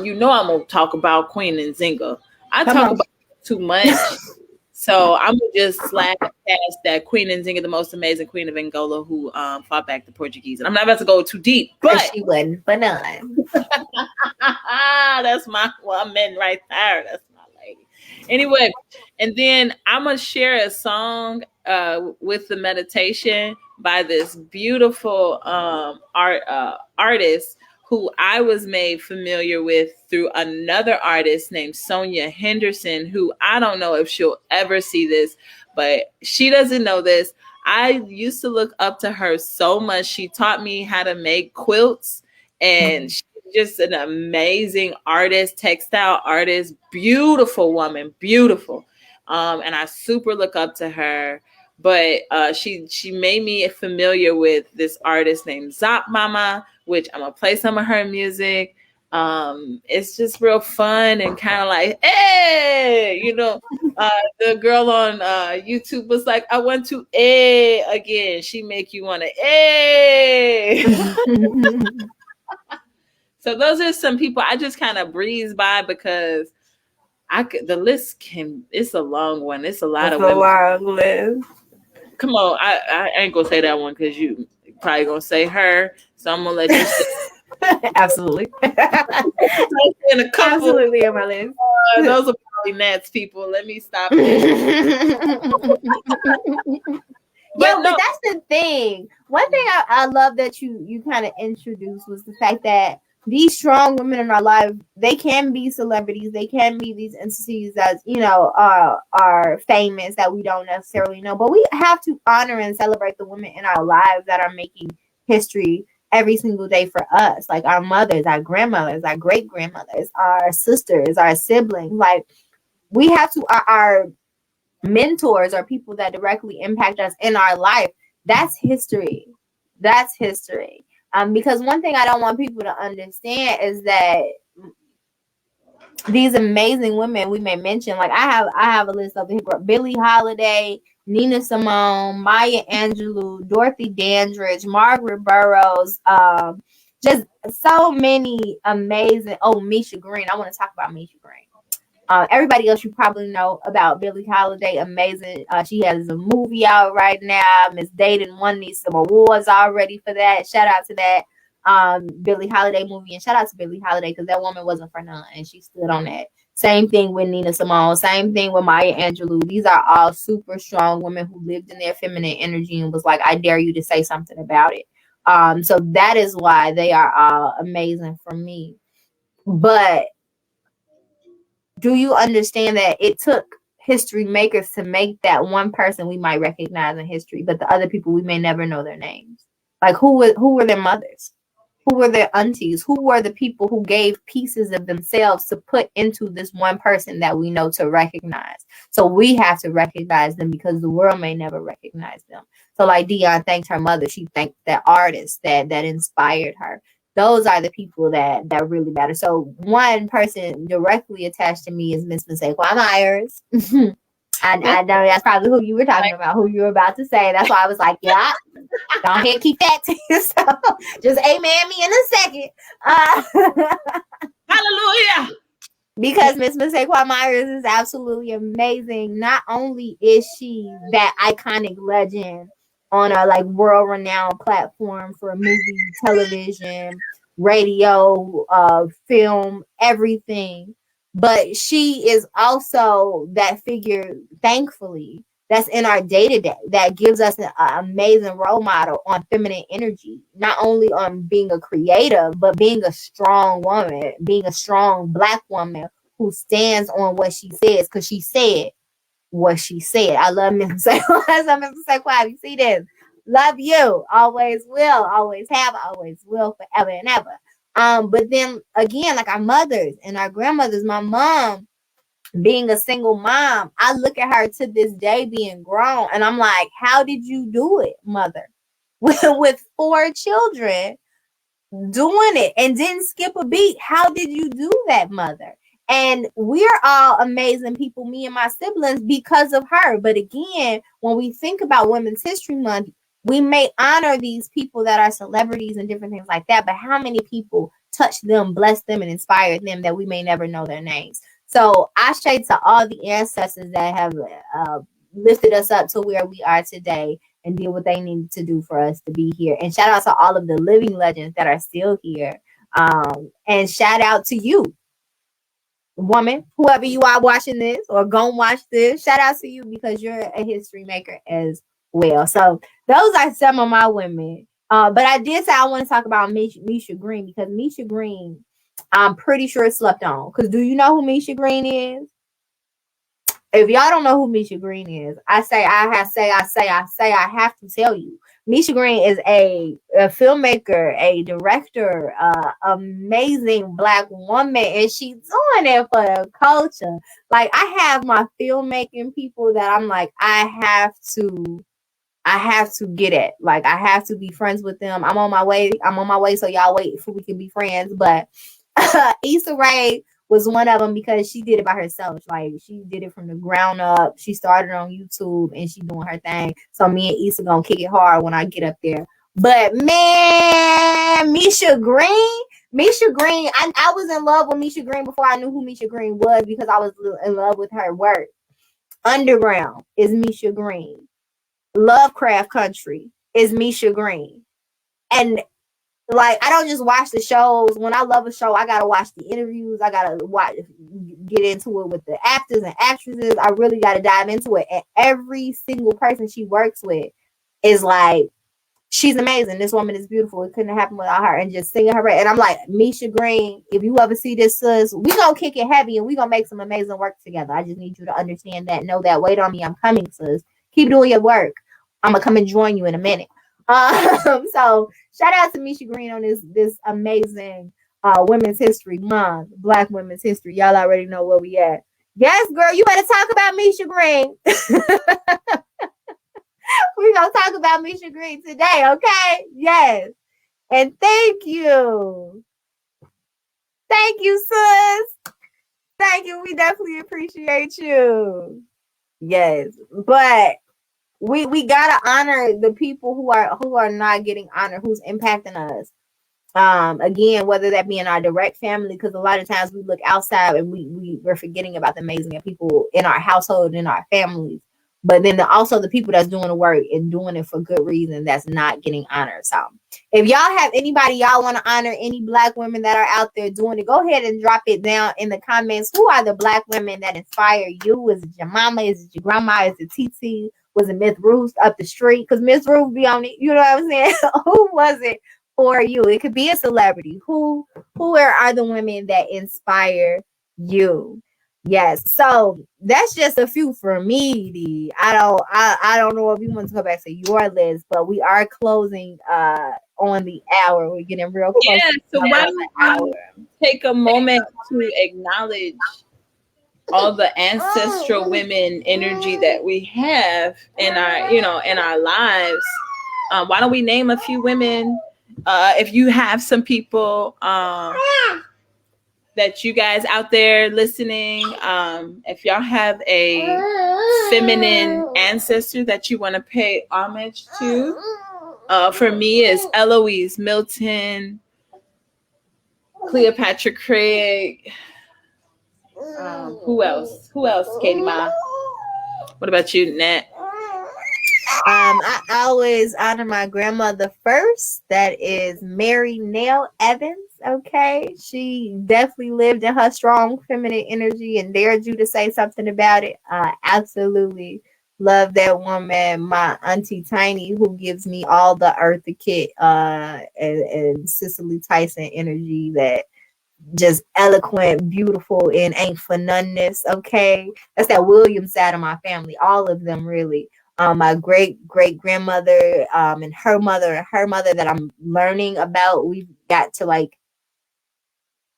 You know I'm gonna talk about Queen Nzinga. I Come talk on. about her too much, so I'm gonna just slap past that Queen Nzinga, the most amazing queen of Angola, who fought back the Portuguese. And I'm not about to go too deep, Because but she wasn't for none. that's my woman right there. That's my lady. Anyway, and then I'm gonna share a song with the meditation by this beautiful artist who I was made familiar with through another artist named Sonia Henderson, who I don't know if she'll ever see this, but she doesn't know this. I used to look up to her so much. She taught me how to make quilts, and she's just an amazing artist, textile artist, beautiful woman, beautiful. And I super look up to her. But she made me familiar with this artist named Zop Mama, which I'm gonna play some of her music. It's just real fun and kind of like, hey, the girl on YouTube was like, I want to again. She make you want to So those are some people I just kind of breeze by because the list it's a long one. It's a lot It's of a women. long list. Come on, I ain't gonna say that one because you probably gonna say her. So I'm gonna let you say Absolutely. in a couple. Absolutely on my list. Those are probably Nats people. Let me stop Yo, there. But but no, that's the thing. One thing I love that you kind of introduced was the fact that these strong women in our life, they can be celebrities, they can be these entities that are famous that we don't necessarily know, but we have to honor and celebrate the women in our lives that are making history every single day for us, like our mothers, our grandmothers, our great grandmothers, our sisters, our siblings. Like we have to our mentors or people that directly impact us in our life. That's history. That's history. Because one thing I don't want people to understand is that these amazing women we may mention, like I have a list of here: Billie Holiday, Nina Simone, Maya Angelou, Dorothy Dandridge, Margaret Burroughs, just so many amazing. Oh, Misha Green. I want to talk about Misha Green. Everybody else you probably know about Billie Holiday, amazing. She has a movie out right now. Miss Dayton won these some awards already for that. Shout out to that Billie Holiday movie, and shout out to Billie Holiday because that woman wasn't for none, and she stood on that. Same thing with Nina Simone. Same thing with Maya Angelou. These are all super strong women who lived in their feminine energy and was like, I dare you to say something about it. So that is why they are all amazing for me. But do you understand that it took history makers to make that one person we might recognize in history, but the other people we may never know their names? Like who were their mothers? Who were their aunties? Who were the people who gave pieces of themselves to put into this one person that we know to recognize? So we have to recognize them because the world may never recognize them. So like Dion thanked her mother, she thanked that artist that inspired her. Those are the people that really matter. So one person directly attached to me is Miss Massaquoi Myers. I know that's probably who you were talking about, who you were about to say. That's why I was like, yeah, go ahead, keep that to yourself. Just amen me in a second. hallelujah. Because Miss Massaquoi Myers is absolutely amazing. Not only is she that iconic legend on a like world renowned platform for movie, television, radio, film, everything, but she is also that figure, thankfully, that's in our day to day that gives us an amazing role model on feminine energy, not only on being a creative, but being a strong woman, being a strong Black woman who stands on what she says because she said what she said. I love Miss Saquon. You see this? Love you. Always will. Always have. Always will. Forever and ever. But then again, like our mothers and our grandmothers, my mom, being a single mom, I look at her to this day being grown, and I'm like, how did you do it, mother? With 4 children, doing it and didn't skip a beat. How did you do that, mother? And we're all amazing people, me and my siblings, because of her. But again, when we think about Women's History Month, we may honor these people that are celebrities and different things like that. But how many people touched them, blessed them, and inspired them that we may never know their names? So I say to all the ancestors that have lifted us up to where we are today and did what they needed to do for us to be here. And shout out to all of the living legends that are still here. And shout out to you, woman, whoever you are watching this or gonna watch this. Shout out to you because you're a history maker as well. So those are some of my women. But I did say I want to talk about Misha Green because Misha Green, I'm pretty sure slept on. Because do you know who Misha Green is? If y'all don't know who Misha Green is, I have to tell you. Misha Green is a filmmaker, a director, amazing Black woman, and she's doing it for the culture. Like, I have my filmmaking people that I'm like, I have to get it. Like, I have to be friends with them. I'm on my way. So y'all wait for we can be friends. But Issa Rae was one of them because she did it by herself. Like, she did it from the ground up. She started on YouTube and she doing her thing. So me and Issa gonna kick it hard when I get up there. But man, Misha Green, I was in love with Misha Green before I knew who Misha Green was because I was in love with her work. Underground is Misha Green. Lovecraft Country is Misha Green. And like, I don't just watch the shows. When I love a show, I gotta watch the interviews. I gotta get into it with the actors and actresses. I really gotta dive into it. And every single person she works with is like, she's amazing. This woman is beautiful. It couldn't happen without her. And just singing her. And I'm like, Misha Green, if you ever see this, sis, we gonna kick it heavy and we gonna make some amazing work together. I just need you to understand that. Know that. Wait on me. I'm coming, sis. Keep doing your work. I'm gonna come and join you in a minute. So shout out to Misha Green on this amazing Women's History Month, Black Women's History. Y'all already know where we at. Yes, girl, you better talk about Misha Green. We're gonna talk about Misha Green today, okay? Yes. And thank you. Thank you, sis. Thank you. We definitely appreciate you. Yes. But we gotta honor the people who are not getting honored, who's impacting us. Again, whether that be in our direct family, because a lot of times we look outside and we're forgetting about the amazing people in our household, in our families. But then also the people that's doing the work and doing it for good reason that's not getting honored. So if y'all have anybody y'all want to honor, any Black women that are out there doing it, go ahead and drop it down in the comments. Who are the Black women that inspire you? Is it your mama? Is it your grandma? Is it TT? Was it Miss Ruth up the street? Because Miss Ruth be on it. You know what I'm saying? Who was it for you? It could be a celebrity. Who are the women that inspire you? Yes. So that's just a few for me. I don't know if you want to go back to your list, but we are closing on the hour. We're getting real close. Yeah, so why don't we take a moment to acknowledge all the ancestral women energy that we have in our, in our lives. Why don't we name a few women? If you have some people that you guys out there listening, if y'all have a feminine ancestor that you want to pay homage to, for me is Eloise Milton, Cleopatra Craig. Who else? Katie Ma? What about you, Nat? I always honor my grandmother first. That is Mary Nell Evans. Okay, she definitely lived in her strong feminine energy and dared you to say something about it. Absolutely love that woman. My auntie Tiny, who gives me all the Eartha Kitt and Cicely Tyson energy, that just eloquent, beautiful, and ain't for noneness. Okay, that's that Williams side of my family. All of them, really. My great grandmother, and her mother, that I'm learning about. We got to like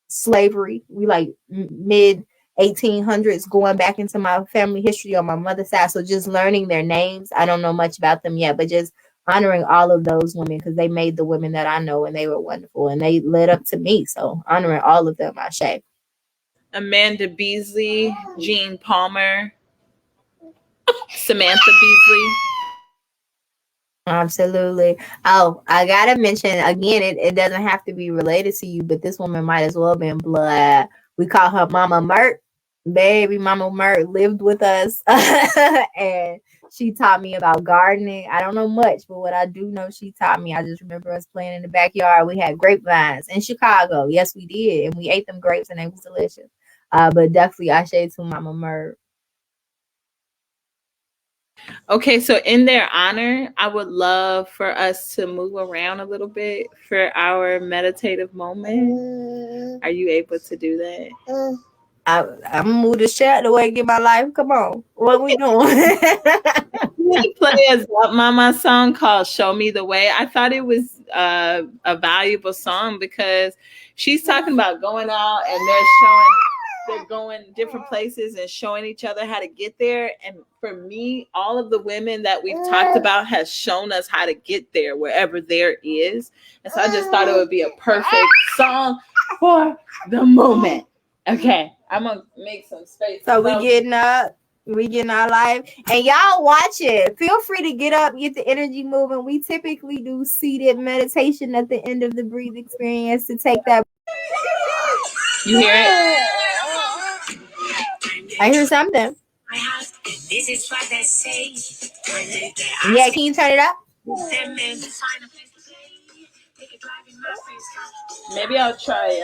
slavery. We like mid 1800s, going back into my family history on my mother's side. So just learning their names. I don't know much about them yet, but just honoring all of those women because they made the women that I know and they were wonderful and they led up to me. So honoring all of them, I say. Amanda Beasley, Jean Palmer, Samantha Beasley. Absolutely. Oh, I gotta mention again, it doesn't have to be related to you, but this woman might as well been blood. We call her Mama Mert. Baby Mama Mert lived with us and she taught me about gardening. I don't know much, but what I do know she taught me. I just remember us playing in the backyard. We had grapevines in Chicago. Yes, we did. And we ate them grapes and they was delicious. But definitely I shade to Mama Mert. Okay, so in their honor, I would love for us to move around a little bit for our meditative moment. Are you able to do that? I'm gonna move the shit the way I get my life. Come on. What we doing? We play a Zap Mama song called Show Me the Way. I thought it was a valuable song because she's talking about going out and they're going different places and showing each other how to get there. And for me, all of the women that we've talked about has shown us how to get there wherever there is. And so I just thought it would be a perfect song for the moment. Okay, I'm gonna make some space. So we getting up. We getting our life. And y'all watch it. Feel free to get up, get the energy moving. We typically do seated meditation at the end of the breathe experience to take that. You hear it? I hear something. Yeah, can you turn it up? Maybe I'll try.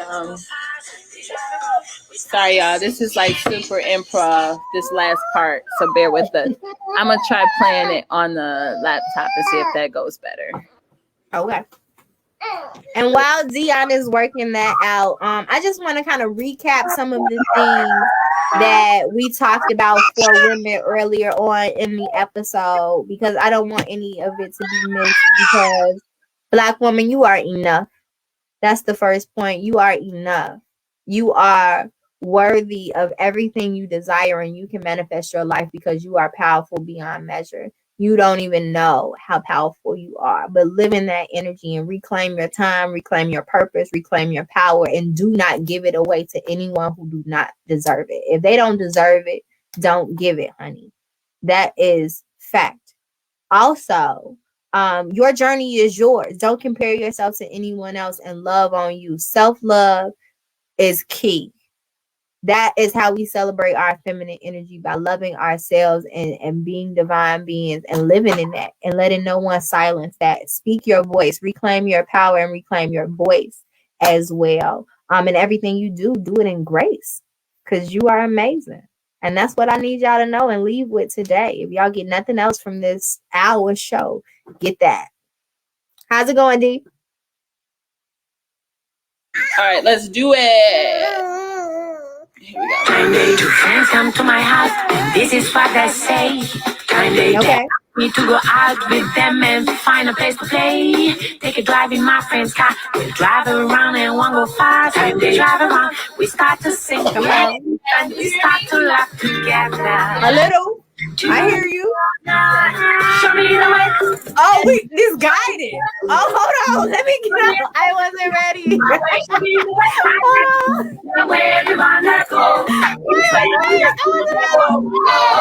Sorry, y'all. This is like super improv. This last part, so bear with us. I'm gonna try playing it on the laptop and see if that goes better. Okay. And while Dion is working that out, I just want to kind of recap some of the things that we talked about for women earlier on in the episode because I don't want any of it to be missed because Black woman, you are enough. That's the first point. You are enough. You are worthy of everything you desire and you can manifest your life because you are powerful beyond measure. You don't even know how powerful you are, but live in that energy and reclaim your time, reclaim your purpose, reclaim your power, and do not give it away to anyone who do not deserve it. If they don't deserve it, don't give it, honey. That is fact. Also, your journey is yours. Don't compare yourself to anyone else and love on you. Self-love is key. That is how we celebrate our feminine energy by loving ourselves and being divine beings and living in that and letting no one silence that. Speak your voice, reclaim your power and reclaim your voice as well. And everything you do, do it in grace because you are amazing. And that's what I need y'all to know and leave with today. If y'all get nothing else from this hour show, get that. How's it going, D? All right, let's do it. Here we go. Kindly two friends come to my house, and this is what they say. Kindly Okay. me to go out with them and find a place to play. Take a drive in my friend's car. We'll drive around and won't go far. Time they drive around, we start to sing. Come on. And we start to laugh together. A little. I hear you. Show me the way. Oh, this guided. Oh, hold on. Let me get up. I wasn't ready. Show me the way. The way you wanna go.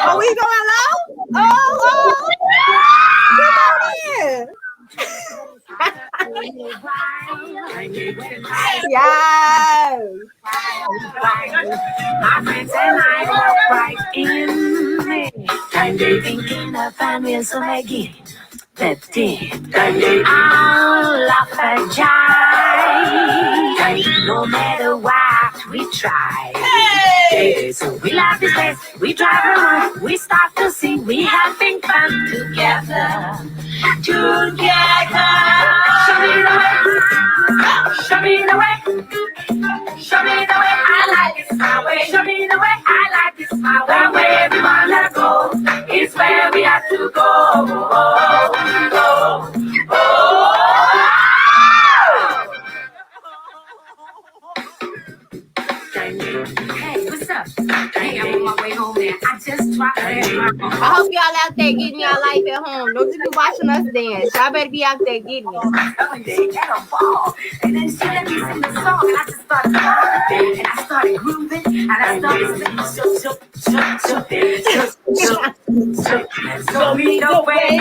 Are we going low? Oh. Come on in. Yes. My friends and I walk right in. And they thinking of family, so I get that did. I'll laugh and jive. No matter what we try. Hey. So we love this place, we drive around, we start to sing, we having fun together. Together. Show me the way. Show me the way. Show me the way. I like this my way. Show me the way. I like this my way. The way we wanna go is where we have to go. Hey, what's up? I hope y'all out there getting y'all life at home. Don't just be watching us dance. Y'all better be out there getting it. And then she let me sing the song, and I just started falling, and I started grooving, and I started singing, show me the way,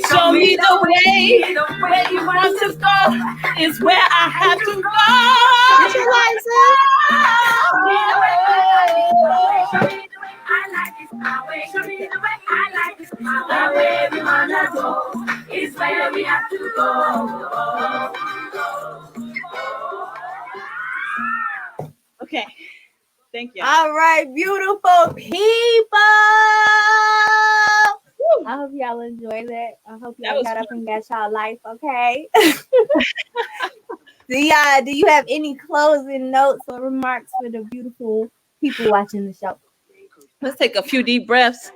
Show me the way. Where you want to go is where I have to go. Get your license. I like this my way. Show me the way. I like this my way. Where we wanna go is where we have to go. Okay. Thank you. All right, beautiful people. I hope y'all enjoyed that. I hope y'all got up and got y'all life, okay? Do you have any closing notes or remarks for the beautiful people watching the show? Let's take a few deep breaths.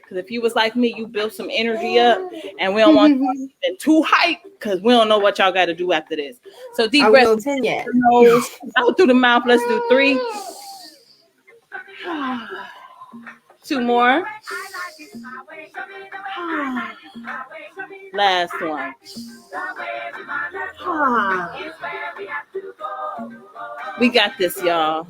Because if you was like me, you built some energy up, and we don't want to get too hype because we don't know what y'all got to do after this. So deep Are breaths. we on 10 yet? Nose, out through the mouth. Let's do 3. 2 more. Last one. We got this, y'all.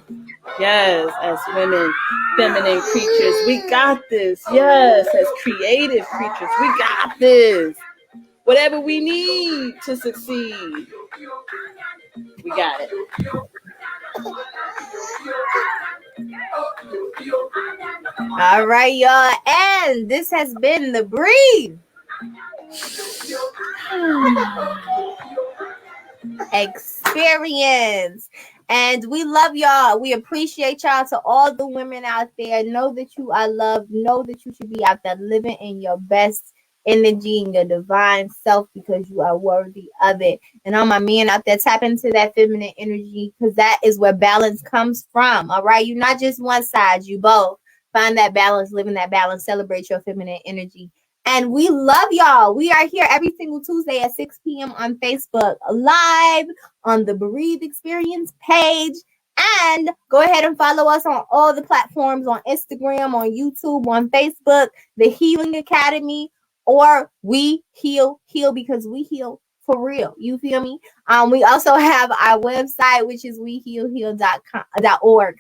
Yes, as women, feminine creatures, we got this. Yes, as creative creatures, we got this. Whatever we need to succeed, we got it. All right, y'all. And this has been The Breathe Experience. And we love y'all. We appreciate y'all. To all the women out there, know that you are loved. Know that you should be out there living in your best energy and your divine self because you are worthy of it. And all my men out there, tap into that feminine energy because that is where balance comes from. All right. You're not just one side, you both. Find that balance, live in that balance, celebrate your feminine energy. And we love y'all. We are here every single Tuesday at 6 p.m. on Facebook Live, on the Breathe Experience page. And go ahead and follow us on all the platforms, on Instagram, on YouTube, on Facebook, The Healing Academy, or We Heal because we heal for real. You feel me? We also have our website, which is wehealheal.org,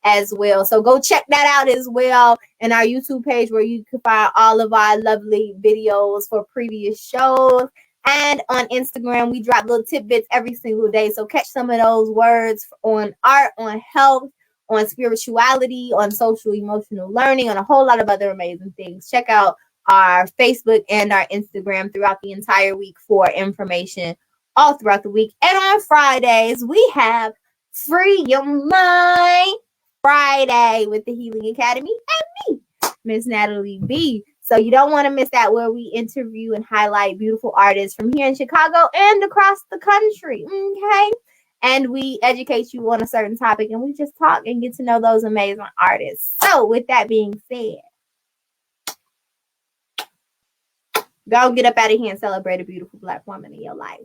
as well. So go check that out as well, and our YouTube page where you can find all of our lovely videos for previous shows. And on Instagram, we drop little tidbits every single day. So catch some of those words on art, on health, on spirituality, on social emotional learning, on a whole lot of other amazing things. Check out our Facebook and our Instagram throughout the entire week for information all throughout the week. And on Fridays, we have Free Your Mind Friday with the Healing Academy and me, Miss Natalie B. So you don't want to miss that, where we interview and highlight beautiful artists from here in Chicago and across the country. Okay. And we educate you on a certain topic, and we just talk and get to know those amazing artists. So with that being said, go get up out of here and celebrate a beautiful Black woman in your life.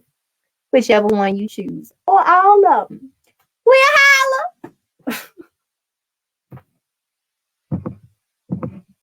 Whichever one you choose, or all of them. We'll holla.